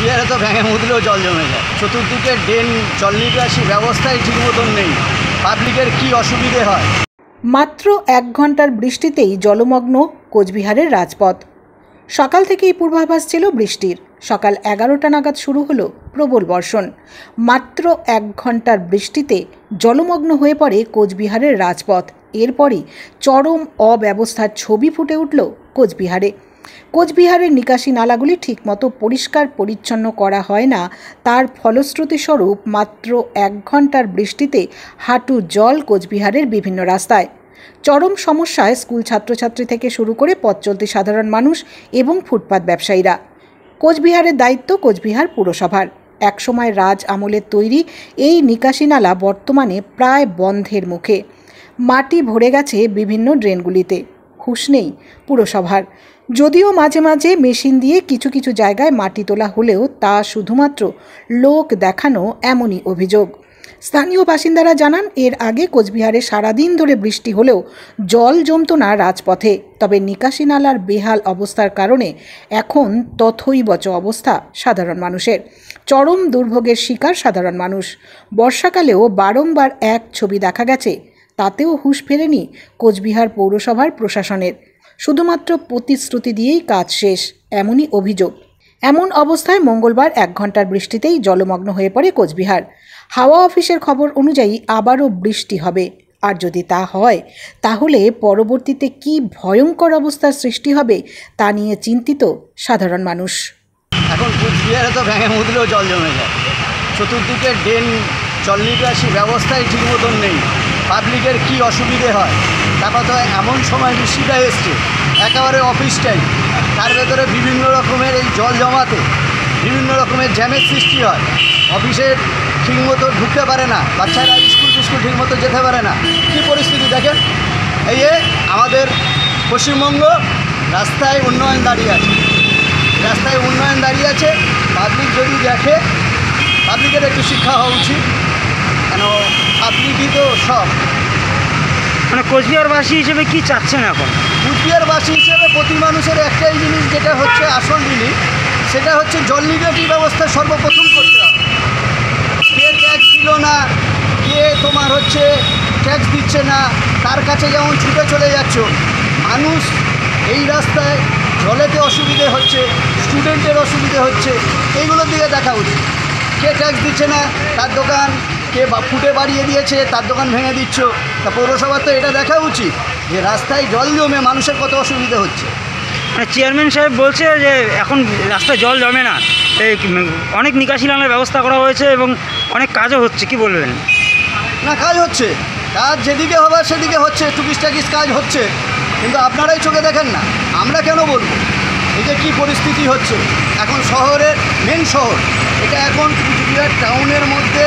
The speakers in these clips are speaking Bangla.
কুচবিহারে তো ভেঙে মুদলেও জল জমে যায়, চতুর্দিকে ড্রেন জল নিকাশি ব্যবস্থাই ঠিক মতন নেই, পাবলিকের কি অসুবিধে হয়। মাত্র 1 ঘন্টার বৃষ্টিতেই জলমগ্ন কোচবিহারের রাজপথ। সকাল থেকেই পূর্বাভাস ছিল বৃষ্টির। সকাল 11টা নাগাদ শুরু হলো প্রবল বর্ষণ। মাত্র 1 ঘন্টার বৃষ্টিতে জলমগ্ন হয়ে পড়ে কোচবিহারের রাজপথ। এরপরই চরম অব্যবস্থার ছবি ফুটে উঠল কোচবিহারে। কোচবিহারের নিকাশি নালাগুলি ঠিকমতো পরিষ্কার পরিচ্ছন্ন করা হয় না, তার ফলশ্রুতিস্বরূপ মাত্র 1 ঘন্টার বৃষ্টিতে হাঁটু জল কোচবিহারের বিভিন্ন রাস্তায়। চরম সমস্যায় স্কুল ছাত্রছাত্রী থেকে শুরু করে পথ চলতি সাধারণ মানুষ এবং ফুটপাত ব্যবসায়ীরা। কোচবিহারের দায়িত্ব কোচবিহার পুরসভার। একসময় রাজ আমলের তৈরি এই নিকাশি নালা বর্তমানে প্রায় বন্ধের মুখে। মাটি ভরে গেছে বিভিন্ন ড্রেনগুলিতে। হুঁশ নেই পুরসভার। যদিও মাঝে মাঝে মেশিন দিয়ে কিছু কিছু জায়গায় মাটি তোলা হলেও তা শুধুমাত্র লোক দেখানো এমনই অভিযোগ। স্থানীয় বাসিন্দারা জানান, এর আগে কোচবিহারে সারাদিন ধরে বৃষ্টি হলেও জল জমত না রাজপথে। তবে নিকাশি নালার বেহাল অবস্থার কারণে এখন তথৈবচ অবস্থা সাধারণ মানুষের। চরম দুর্ভোগের শিকার সাধারণ মানুষ। বর্ষাকালেও বারংবার এক ছবি দেখা গেছে, তাতেও হুঁশ ফেরেনি কোচবিহার পৌরসভার প্রশাসনের। শুধুমাত্র প্রতিশ্রুতি দিয়েই কাজ শেষ, এমনই অভিযোগ। এমন অবস্থায় মঙ্গলবার 1 ঘন্টার বৃষ্টিতেই জলমগ্ন হয়ে পড়ে কোচবিহার। হাওয়া অফিসের খবর অনুযায়ী আবারও বৃষ্টি হবে। আর যদি তা হয় তাহলে পরবর্তীতে কি ভয়ঙ্কর অবস্থার সৃষ্টি হবে তা নিয়ে চিন্তিত সাধারণ মানুষ। এখন কুচবিহারে তো ভেঙে মুদলেও জল জমে যায়, চতুর্দিকে ড্রেন জল নিকাশি ব্যবস্থাই ঠিক মতন নেই, পাবলিকের কি অসুবিধে হয়। তারপর তো এমন সময় বৃষ্টিটা এসছে একেবারে অফিস টাইম, তার ভেতরে বিভিন্ন রকমের এই জল জমাতে বিভিন্ন রকমের জ্যামের সৃষ্টি হয়। অফিসে ঠিকমতো ঢুকতে পারে না, বাচ্চারা স্কুল ঠিকমতো যেতে পারে না। কী পরিস্থিতি দেখেন, এই আমাদের পশ্চিমবঙ্গ রাস্তায় উন্নয়ন দাঁড়িয়ে আছে, পাবলিক যদি দেখে, পাবলিকের একটু শিক্ষা হওয়া উচিত, কেন পাবলিকই তো সব। মানে কোচবিহারবাসী হিসেবে কি চাচ্ছেন এখন? কুচবিহারবাসী হিসেবে প্রতি মানুষের একটাই জিনিস, যেটা হচ্ছে আসল জিনিস, সেটা হচ্ছে জল নিকাশি ব্যবস্থা সর্বপ্রথম করতে হবে। কে ট্যাক্স দিল না, কে তোমার হচ্ছে ট্যাক্স দিচ্ছে না, তার কাছে যেমন ছুটে চলে যাচ্ছ, মানুষ এই রাস্তায় জলেতে অসুবিধে হচ্ছে, স্টুডেন্টের অসুবিধে হচ্ছে, এইগুলোর দিকে দেখা উচিত। কে ট্যাক্স দিচ্ছে না, তার দোকান কে ফুটে বাড়িয়ে দিয়েছে, তার দোকান ভেঙে দিচ্ছ। তা পৌরসভার তো এটা দেখা উচিত যে রাস্তায় জল জমে মানুষের কত অসুবিধে হচ্ছে। মানে চেয়ারম্যান সাহেব বলছে যে এখন রাস্তায় জল জমে না, এই অনেক নিকাশি নালার ব্যবস্থা করা হয়েছে এবং অনেক কাজও হচ্ছে, কি বলবেন? না, কাজ হচ্ছে, কাজ যেদিকে হবার সেদিকে হচ্ছে, টুকিস কাজ হচ্ছে, কিন্তু আপনারাই চোখে দেখেন না, আমরা কেন বলবো? এই যে কী পরিস্থিতি হচ্ছে এখন শহরের মেন শহর, এটা এখন কুচবিহার টাউনের মধ্যে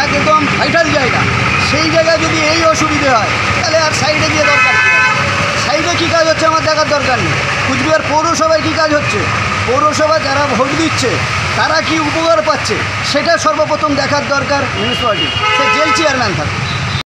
একদম ভাইটাল জায়গা, সেই জায়গায় যদি এই অসুবিধে হয় তাহলে আর সাইডে গিয়ে দরকার নেই। সাইডে কী কাজ হচ্ছে আমার দেখার দরকার নেই। কুচবিহার পৌরসভায় কী কাজ হচ্ছে, পৌরসভা যারা ভোট দিচ্ছে তারা কি উপকার পাচ্ছে, সেটা সর্বপ্রথম দেখার দরকার মিউনিসিপ্যালিটি। সে জেল চেয়ারম্যান থাকে,